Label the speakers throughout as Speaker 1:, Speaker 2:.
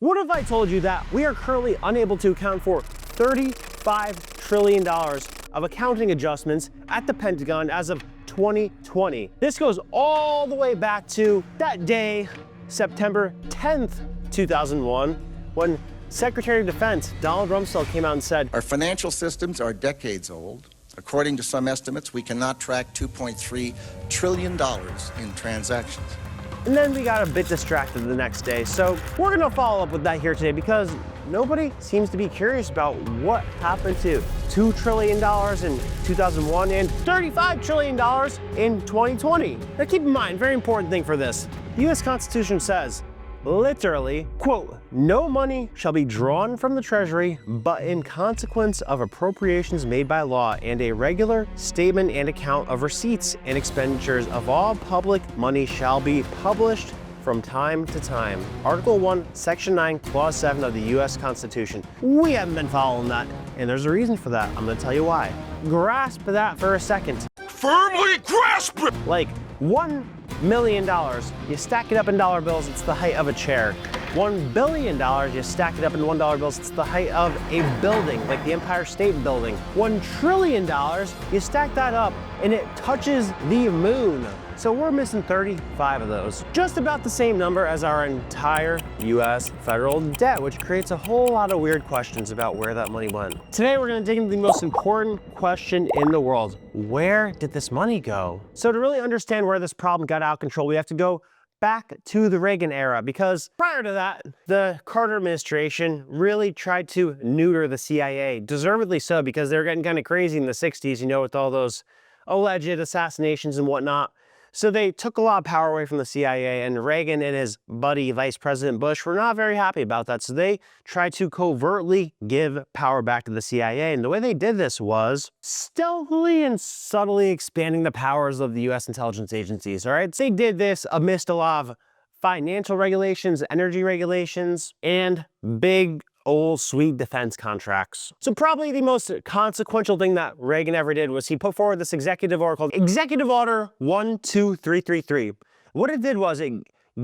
Speaker 1: What if I told you that we are currently unable to account for $35 trillion of accounting adjustments at the Pentagon as of 2020? This goes all the way back to that day, September 10th, 2001, when Secretary of Defense Donald Rumsfeld came out and said,
Speaker 2: "Our financial systems are decades old. According to some estimates, we cannot track $2.3 trillion in transactions."
Speaker 1: and then we got a bit distracted the next day. So we're gonna follow up with that here today because nobody seems to be curious about what happened to $2 trillion in 2001 and $35 trillion in 2020. Now keep in mind, very important thing for this. The US Constitution says, literally, quote, "No money shall be drawn from the Treasury, but in consequence of appropriations made by law, and a regular statement and account of receipts and expenditures of all public money shall be published from time to time." Article 1, Section 9, Clause 7 of the US Constitution. We haven't been following that, and there's a reason for that. I'm gonna tell you why. Grasp that for a second.
Speaker 3: Firmly grasp it!
Speaker 1: Like $1 million, you stack it up in dollar bills, it's the height of a chair. $1 billion, you stack it up in $1 bills, it's the height of a building, like the Empire State Building. $1 trillion, you stack that up and it touches the moon. So we're missing 35 of those. Just about the same number as our entire US federal debt, which creates a whole lot of weird questions about where that money went. Today, we're gonna dig into the most important question in the world. Where did this money go? So to really understand where this problem got out of control, we have to go back to the Reagan era, because prior to that, the Carter administration really tried to neuter the CIA, deservedly so, because they were getting kind of crazy in the 60s, you know, with all those alleged assassinations and whatnot. So they took a lot of power away from the CIA, and Reagan and his buddy, Vice President Bush, were not very happy about that. So they tried to covertly give power back to the CIA. And the way they did this was stealthily and subtly expanding the powers of the US intelligence agencies, all right? They did this amidst a lot of financial regulations, energy regulations, and big old sweet defense contracts. So probably the most consequential thing that Reagan ever did was he put forward this executive order called Executive Order 12333. What it did was it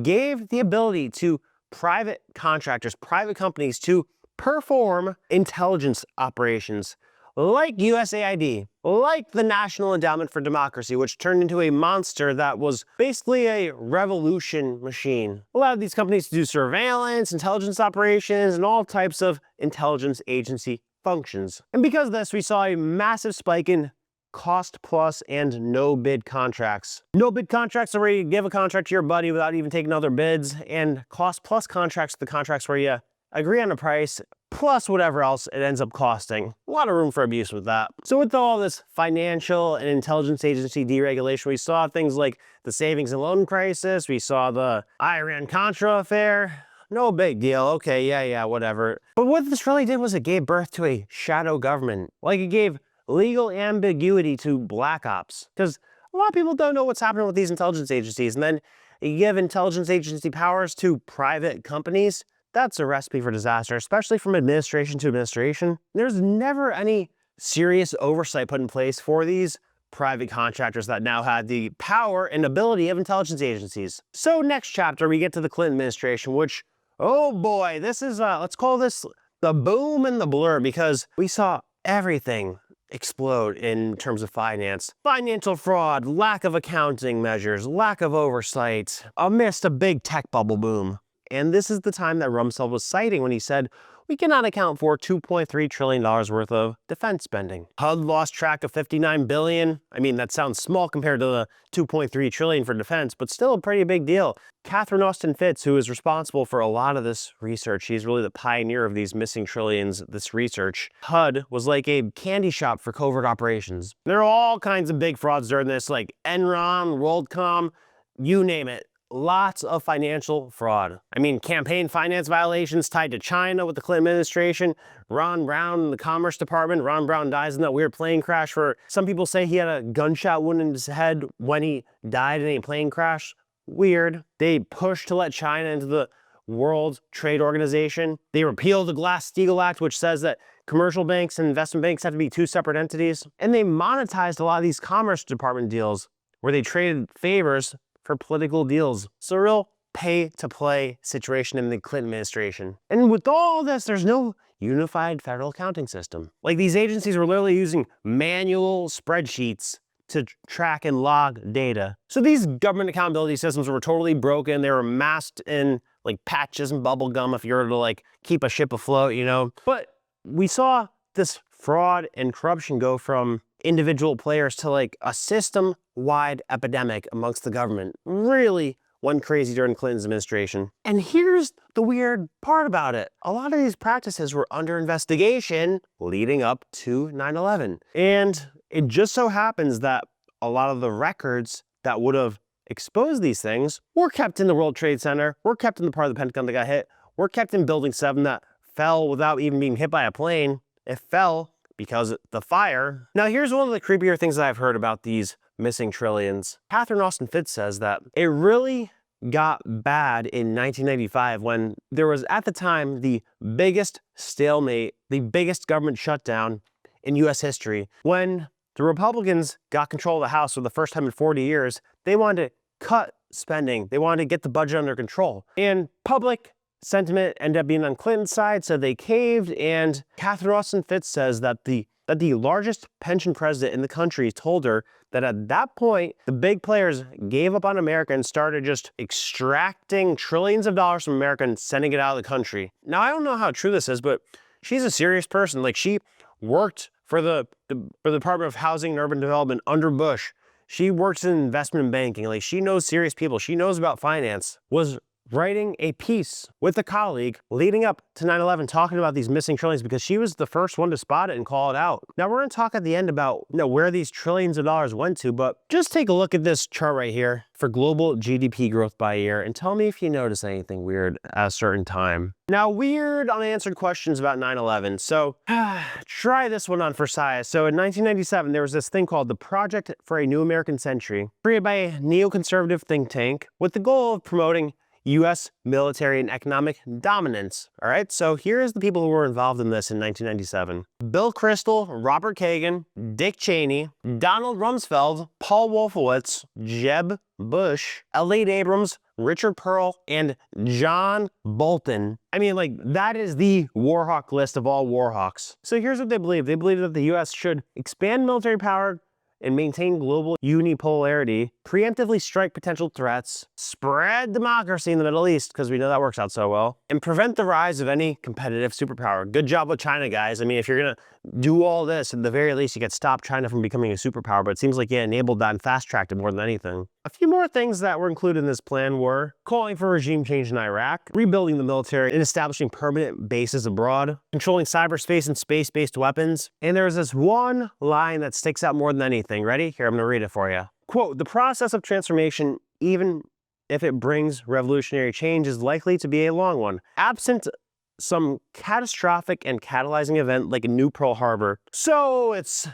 Speaker 1: gave the ability to private contractors, private companies to perform intelligence operations like USAID, like the National Endowment for Democracy, which turned into a monster that was basically a revolution machine. Allowed these companies to do surveillance, intelligence operations, and all types of intelligence agency functions. And because of this, we saw a massive spike in cost plus and no bid contracts. No bid contracts are where you give a contract to your buddy without even taking other bids, and cost plus contracts are the contracts where you agree on a price plus whatever else it ends up costing. A lot of room for abuse with that. So with all this financial and intelligence agency deregulation, we saw things like the savings and loan crisis, we saw the Iran-Contra affair. No big deal, okay, yeah, whatever. But what this really did was it gave birth to a shadow government. Like it gave legal ambiguity to black ops. Because a lot of people don't know what's happening with these intelligence agencies, and then you give intelligence agency powers to private companies. That's a recipe for disaster, especially from administration to administration. There's never any serious oversight put in place for these private contractors that now had the power and ability of intelligence agencies. So next chapter, we get to the Clinton administration, which, oh boy, this is, let's call this the boom and the blur, because we saw everything explode in terms of finance. Financial fraud, lack of accounting measures, lack of oversight, amidst a big tech bubble boom. And this is the time that Rumsfeld was citing when he said, we cannot account for $2.3 trillion worth of defense spending. HUD lost track of $59 billion. I mean, that sounds small compared to the $2.3 trillion for defense, but still a pretty big deal. Catherine Austin Fitts, who is responsible for a lot of this research, she's really the pioneer of these missing trillions, this research. HUD was like a candy shop for covert operations. There are all kinds of big frauds during this, like Enron, WorldCom, you name it. Lots of financial fraud. I mean, campaign finance violations tied to China with the Clinton administration. Ron Brown in the Commerce Department. Ron Brown dies in that weird plane crash where some people say he had a gunshot wound in his head when he died in a plane crash. Weird. They pushed to let China into the World Trade Organization. They repealed the Glass-Steagall Act, which says that commercial banks and investment banks have to be two separate entities. And they monetized a lot of these Commerce Department deals where they traded favors for political deals. So real pay-to-play situation in the Clinton administration. And with all this, there's no unified federal accounting system. Like, these agencies were literally using manual spreadsheets to track and log data. So these government accountability systems were totally broken. They were masked in like patches and bubble gum if you were to like keep a ship afloat, you know. But we saw this fraud and corruption go from individual players to like a system-wide epidemic amongst the government. Really went crazy during Clinton's administration. And here's the weird part about it. A lot of these practices were under investigation leading up to 9/11. And it just so happens that a lot of the records that would have exposed these things were kept in the World Trade Center, were kept in the part of the Pentagon that got hit, were kept in Building 7 that fell without even being hit by a plane. It fell because of the fire. Now, here's one of the creepier things that I've heard about these missing trillions. Catherine Austin Fitts says that it really got bad in 1995 when there was, at the time, the biggest stalemate, the biggest government shutdown in US history. When the Republicans got control of the House for the first time in 40 years, they wanted to cut spending. They wanted to get the budget under control. And public sentiment ended up being on Clinton's side, so they caved. And Catherine Austin Fitts says that the largest pension president in the country told her that at that point, the big players gave up on America and started just extracting trillions of dollars from America and sending it out of the country. Now, I don't know how true this is, but she's a serious person. Like, she worked for the Department of Housing and Urban Development under Bush. She works in investment banking. Like, she knows serious people. She knows about finance. Was writing a piece with a colleague leading up to 9/11 talking about these missing trillions because she was the first one to spot it and call it out. Now, we're going to talk at the end about where these trillions of dollars went to, but just take a look at this chart right here for global GDP growth by year and tell me if you notice anything weird at a certain time. Now, weird unanswered questions about 9/11. So try this one on for size. So in 1997, there was this thing called the Project for a New American Century, created by a neoconservative think tank with the goal of promoting US military and economic dominance. All right, so here's the people who were involved in this in 1997. Bill Kristol, Robert Kagan, Dick Cheney, Donald Rumsfeld, Paul Wolfowitz, Jeb Bush, Elliot Abrams, Richard Pearl, and John Bolton. I mean, like, that is the warhawk list of all warhawks. So here's what they believe. They believe that the US should expand military power and maintain global unipolarity, preemptively strike potential threats, spread democracy in the Middle East, because we know that works out so well, and prevent the rise of any competitive superpower. Good job with China, guys. I mean, if you're gonna do all this, at the very least, you could stop China from becoming a superpower, but it seems like you enabled that and fast-tracked it more than anything. A few more things that were included in this plan were calling for regime change in Iraq, rebuilding the military and establishing permanent bases abroad, controlling cyberspace and space-based weapons, and there's this one line that sticks out more than anything. Ready? Here, I'm gonna read it for you. Quote, "The process of transformation, even if it brings revolutionary change, is likely to be a long one, absent some catastrophic and catalyzing event like a new Pearl Harbor." So it's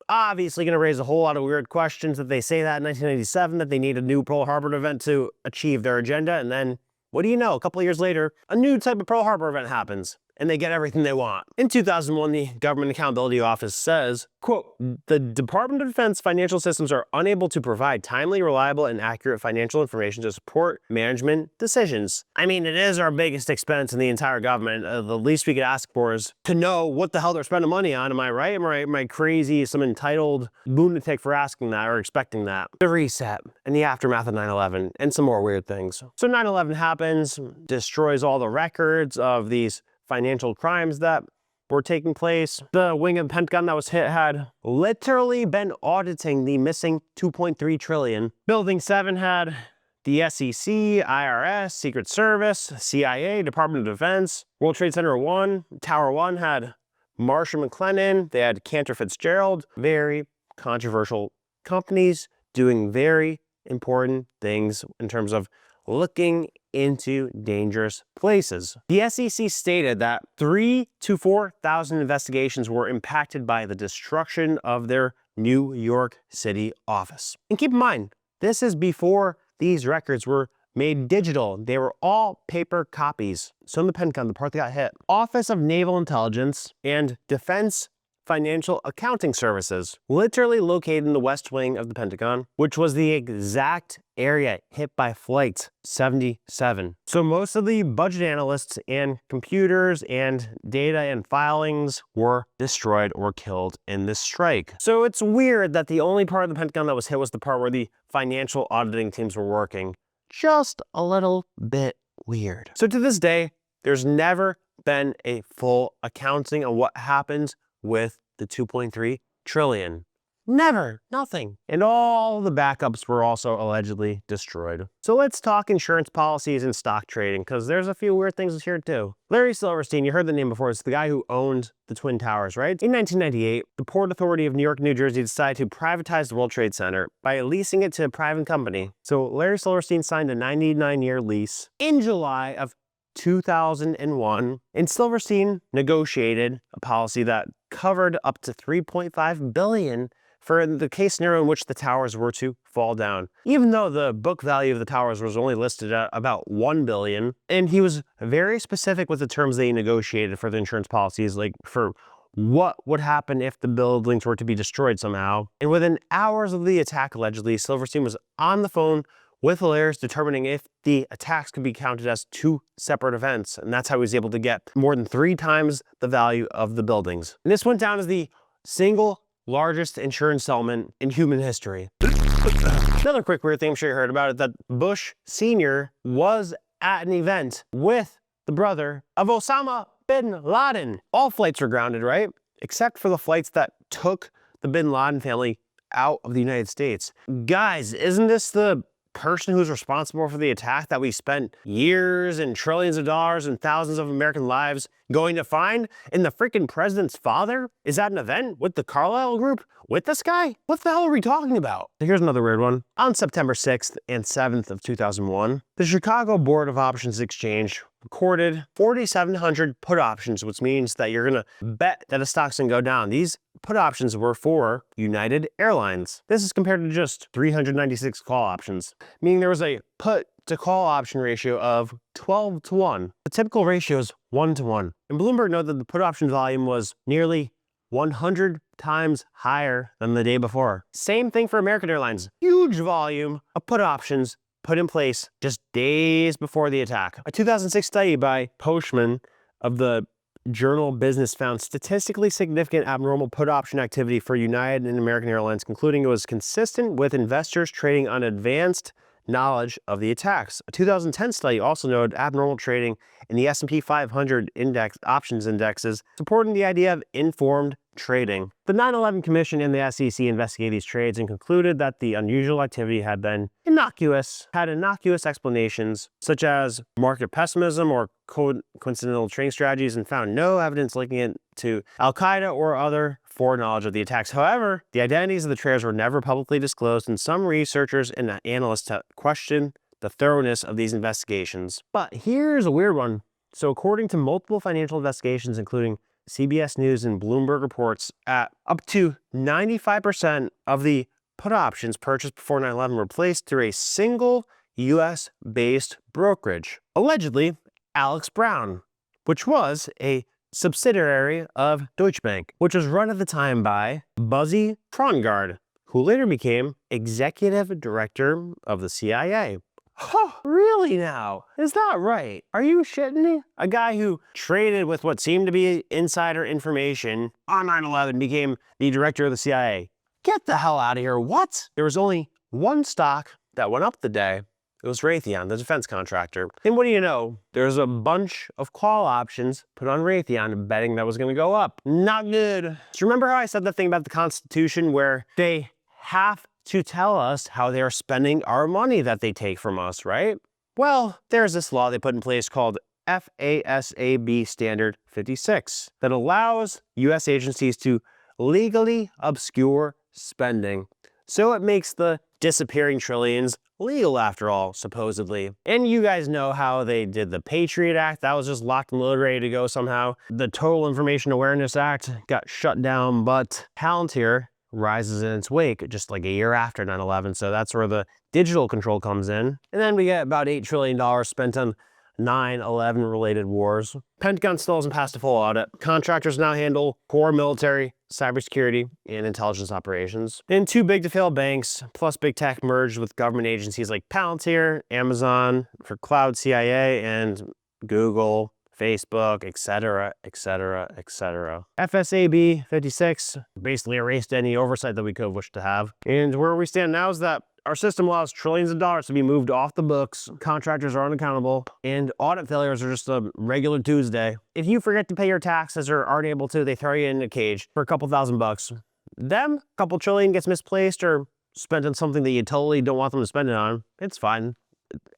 Speaker 1: obviously going to raise a whole lot of weird questions that they say that in 1997, that they need a new Pearl Harbor event to achieve their agenda. And then, what do you know? A couple of years later, a new type of Pearl Harbor event happens and they get everything they want. In 2001, the Government Accountability Office says, quote, "The Department of Defense financial systems are unable to provide timely, reliable, and accurate financial information to support management decisions." I mean, it is our biggest expense in the entire government. The least we could ask for is to know what the hell they're spending money on. Am I right? Am I crazy, some entitled lunatic for asking that or expecting that? The reset and the aftermath of 9/11 and some more weird things. So 9/11 happens, destroys all the records of these financial crimes that were taking place. The wing of the Pentagon that was hit had literally been auditing the missing 2.3 trillion. Building 7 had the SEC, IRS, Secret Service, CIA, Department of Defense. World Trade Center 1, Tower 1 had Marsh & McLennan. They had Cantor Fitzgerald. Very controversial companies doing very important things in terms of looking into dangerous places. The SEC stated that 3,000 to 4,000 investigations were impacted by the destruction of their New York City office. And keep in mind, this is before these records were made digital. They were all paper copies. So in the Pentagon, the part that got hit, Office of Naval Intelligence and Defense Financial Accounting Services, literally located in the West Wing of the Pentagon, which was the exact area hit by Flight 77. So most of the budget analysts and computers and data and filings were destroyed or killed in this strike. So it's weird that the only part of the Pentagon that was hit was the part where the financial auditing teams were working. Just a little bit weird. So to this day, there's never been a full accounting of what happens with the 2.3 trillion. Never, nothing. And all the backups were also allegedly destroyed. So let's talk insurance policies and stock trading, because there's a few weird things here too. Larry Silverstein, you heard the name before, it's the guy who owned the Twin Towers, right? In 1998, the Port Authority of New York, New Jersey decided to privatize the World Trade Center by leasing it to a private company. So Larry Silverstein signed a 99-year lease in July of 2001, and Silverstein negotiated a policy that covered up to $3.5 billion for the case scenario in which the towers were to fall down. Even though the book value of the towers was only listed at about $1 billion, and he was very specific with the terms they negotiated for the insurance policies, like for what would happen if the buildings were to be destroyed somehow. And within hours of the attack, allegedly, Silverstein was on the phone with the layers determining if the attacks could be counted as two separate events. And that's how he was able to get more than 3 times the value of the buildings. And this went down as the single largest insurance settlement in human history. Another quick weird thing I'm sure you heard about it, that Bush Sr. was at an event with the brother of Osama bin Laden. All flights were grounded, right? Except for the flights that took the bin Laden family out of the United States. Guys, isn't this the person who's responsible for the attack that we spent years and trillions of dollars and thousands of American lives going to find? And the freaking president's father is at an event with the Carlyle Group with this guy? What the hell are we talking about? Here's another weird one. On September 6th and 7th of 2001, the Chicago Board of Options Exchange recorded 4,700 put options, which means that you're gonna bet that a stock's gonna go down. These put options were for United Airlines. This is compared to just 396 call options, meaning there was a put to call option ratio of 12 to 1. The typical ratio is 1 to 1. And Bloomberg noted that the put option volume was nearly 100 times higher than the day before. Same thing for American Airlines. Huge volume of put options put in place just days before the attack. A 2006 study by Postman of the Journal Business found statistically significant abnormal put option activity for United and American Airlines, concluding it was consistent with investors trading on advanced knowledge of the attacks. A 2010 study also noted abnormal trading in the S&P 500 index options indexes, supporting the idea of informed trading. The 9/11 Commission and the SEC investigated these trades and concluded that the unusual activity had been innocuous explanations, such as market pessimism or coincidental trading strategies, and found no evidence linking it to Al-Qaeda or other foreknowledge of the attacks. However, the identities of the traders were never publicly disclosed, and some researchers and analysts questioned the thoroughness of these investigations. But here's a weird one. So according to multiple financial investigations, including CBS News and Bloomberg reports, at up to 95% of the put options purchased before 9/11 were placed through a single US-based brokerage, allegedly Alex Brown, which was a subsidiary of Deutsche Bank, which was run at the time by Buzzy Krongard, who later became executive director of the CIA. Huh, really now? Is that right? Are you shitting me? A guy who traded with what seemed to be insider information on 9/11 became the director of the CIA. Get the hell out of here. What? There was only one stock that went up the day. It was Raytheon, the defense contractor. And what do you know? There's a bunch of call options put on Raytheon betting that was going to go up. Not good. So remember how I said that thing about the Constitution where they have to tell us how they are spending our money that they take from us, right? Well, there's this law they put in place called FASAB Standard 56 that allows US agencies to legally obscure spending. So it makes the disappearing trillions legal after all, supposedly. And you guys know how they did the Patriot Act. That was just locked and loaded, ready to go somehow. The Total Information Awareness Act got shut down, but Palantir rises in its wake just like a year after 9/11. So that's where the digital control comes in. And then we get about $8 trillion spent on 9/11 related wars. Pentagon still hasn't passed a full audit. Contractors now handle core military, cybersecurity, and intelligence operations. And two big to fail banks, plus big tech merged with government agencies like Palantir, Amazon for cloud CIA, and Google, Facebook, etc., etc., etc. FSAB 56 basically erased any oversight that we could have wished to have. And where we stand now is that our system allows trillions of dollars to be moved off the books, contractors are unaccountable, and audit failures are just a regular Tuesday. If you forget to pay your taxes or aren't able to, they throw you in a cage for a couple $1,000. Them, a couple trillion gets misplaced or spent on something that you totally don't want them to spend it on. It's fine.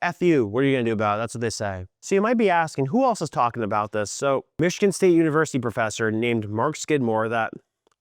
Speaker 1: F you, what are you gonna do about it? That's what they say. So you might be asking, who else is talking about this? So Michigan State University professor named Mark Skidmore that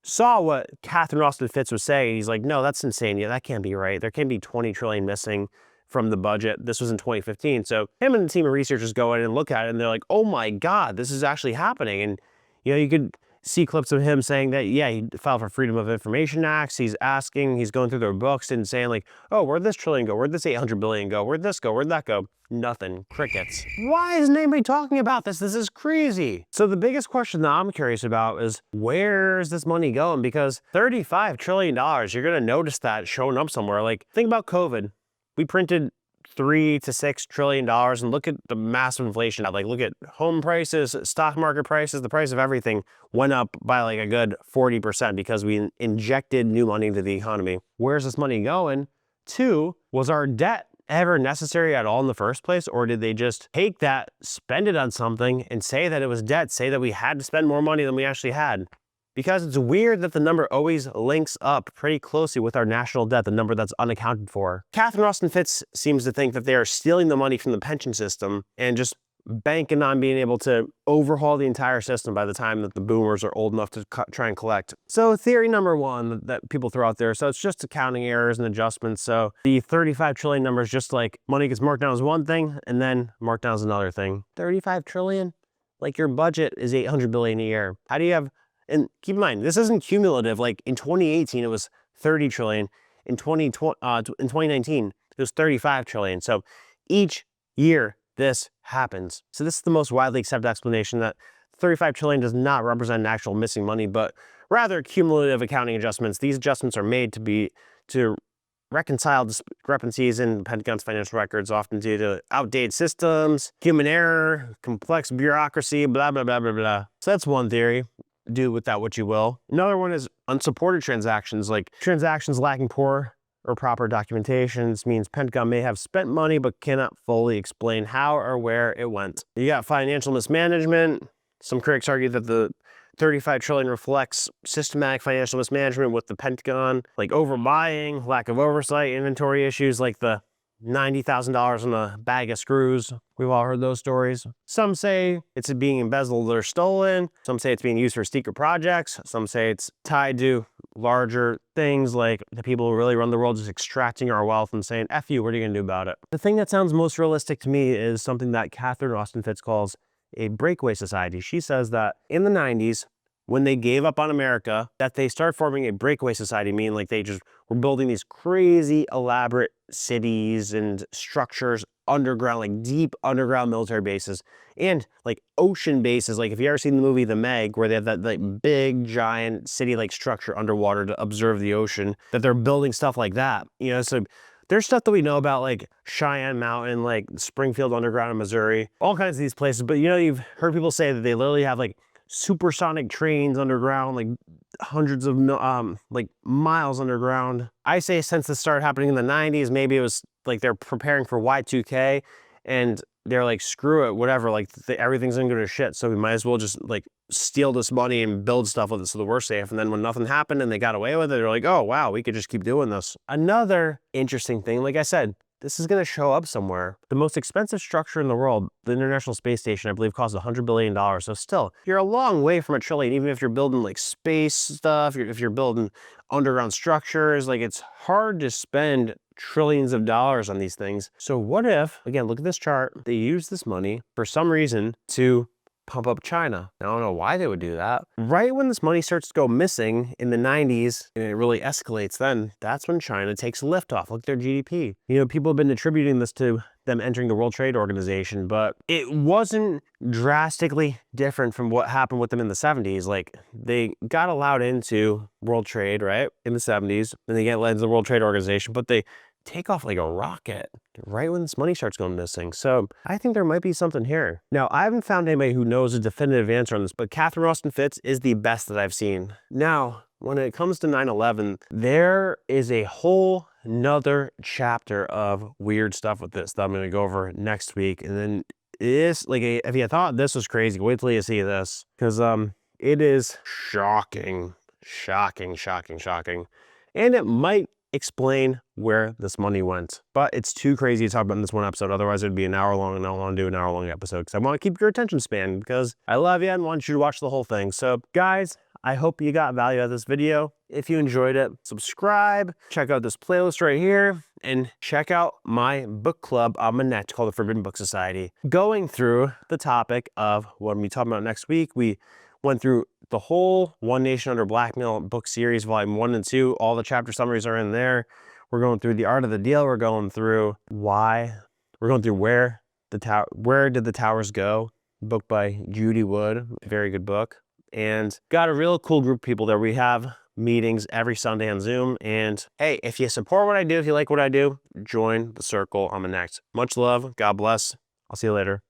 Speaker 1: saw what Catherine Austin Fitts was saying. He's like, no, that's insane. Yeah, that can't be right. There can't be 20 trillion missing from the budget. This was in 2015. So him and a team of researchers go in and look at it and they're like, oh my God, this is actually happening. And you could see clips of him saying that, yeah, he filed for Freedom of Information Acts. He's going through their books and saying like, oh, where'd this trillion go? Where'd this 800 billion go? Where'd this go? Where'd that go? Nothing. Crickets. Why isn't anybody talking about this? This is crazy. So the biggest question that I'm curious about is where's this money going? Because $35 trillion, you're going to notice that showing up somewhere. Like, think about COVID. We printed $3 to $6 trillion and look at the massive inflation. Like, look at home prices, stock market prices, the price of everything went up by like a good 40% because we injected new money into the economy. Where's this money going? Two, was our debt ever necessary at all in the first place? Or did they just take that, spend it on something and say that it was debt, say that we had to spend more money than we actually had? Because it's weird that the number always links up pretty closely with our national debt, the number that's unaccounted for. Catherine Austin Fitts seems to think that they are stealing the money from the pension system and just banking on being able to overhaul the entire system by the time that the boomers are old enough to try and collect. So theory number one that people throw out there, so it's just accounting errors and adjustments. So the 35 trillion number is just like money gets marked down as one thing and then marked down as another thing. 35 trillion? Like your budget is 800 billion a year. How do you have, and keep in mind, this isn't cumulative. Like in 2018, it was 30 trillion. In 2019, it was 35 trillion. So each year this happens. So this is the most widely accepted explanation that 35 trillion does not represent actual missing money, but rather cumulative accounting adjustments. These adjustments are made to reconcile discrepancies in the Pentagon's financial records, often due to outdated systems, human error, complex bureaucracy, blah, blah, blah, blah, blah. So that's one theory. Do with that what you will. Another one is unsupported transactions, like transactions lacking poor or proper documentations means Pentagon may have spent money but cannot fully explain how or where it went. You got financial mismanagement. Some critics argue that the 35 trillion reflects systematic financial mismanagement with the Pentagon, like overbuying, lack of oversight, inventory issues like the $90,000 in a bag of screws. We've all heard those stories. Some say it's being embezzled or stolen. Some say it's being used for secret projects. Some say it's tied to larger things like the people who really run the world just extracting our wealth and saying, F you, what are you gonna do about it? The thing that sounds most realistic to me is something that Catherine Austin Fitts calls a breakaway society. She says that in the 90s, when they gave up on America, that they started forming a breakaway society, meaning like they just were building these crazy elaborate cities and structures underground, like deep underground military bases and like ocean bases. Like if you ever seen the movie The Meg, where they have that like big giant city like structure underwater to observe the ocean, that they're building stuff like that. So there's stuff that we know about like Cheyenne Mountain, like Springfield Underground in Missouri, all kinds of these places. But you've heard people say that they literally have like supersonic trains underground, like hundreds of like miles underground. I say since this started happening in the 90s, maybe it was like they're preparing for Y2K and they're like, screw it, whatever, like everything's gonna go to shit, so we might as well just like steal this money and build stuff with it so that we're safe. And then when nothing happened and they got away with it, they're like, oh wow, we could just keep doing this. Another interesting thing, like I said, this is going to show up somewhere. The most expensive structure in the world, the International Space Station, I believe costs $100 billion. So still, you're a long way from $1 trillion, even if you're building like space stuff, if you're building underground structures, like it's hard to spend trillions of dollars on these things. So what if, again, look at this chart, they use this money for some reason to pump up China. I don't know why they would do that. Right when this money starts to go missing in the 90s and it really escalates, then that's when China takes a lift off. Look at their GDP. You know, people have been attributing this to them entering the World Trade Organization, but it wasn't drastically different from what happened with them in the 70s. Like, they got allowed into World Trade, right, in the 70s, and they get led into the World Trade Organization, but they take off like a rocket right when this money starts going missing. So I think there might be something here. Now, I haven't found anybody who knows a definitive answer on this, but Catherine Austin Fitts is the best that I've seen. Now, when it comes to 9/11, there is a whole another chapter of weird stuff with this that I'm going to go over next week. And then this, like, if you thought this was crazy, wait till you see this, because it is shocking, and it might explain where this money went, but it's too crazy to talk about in this one episode. Otherwise it'd be an hour long, and I don't want to do an hour long episode because I want to keep your attention span, because I love you and want you to watch the whole thing. So guys, I hope you got value out of this video. If you enjoyed it, subscribe, check out this playlist right here, and check out my book club on my net called the Forbidden Book Society. Going through the topic of what I'm going to be talking about next week, we went through the whole One Nation Under Blackmail book series, volume 1 and 2. All the chapter summaries are in there. We're going through The Art of the Deal. We're going through where did the towers go? Book by Judy Wood, very good book. And got a real cool group of people there. We have meetings every Sunday on Zoom. And hey, if you support what I do, if you like what I do, join the circle on the next. Much love. God bless. I'll see you later.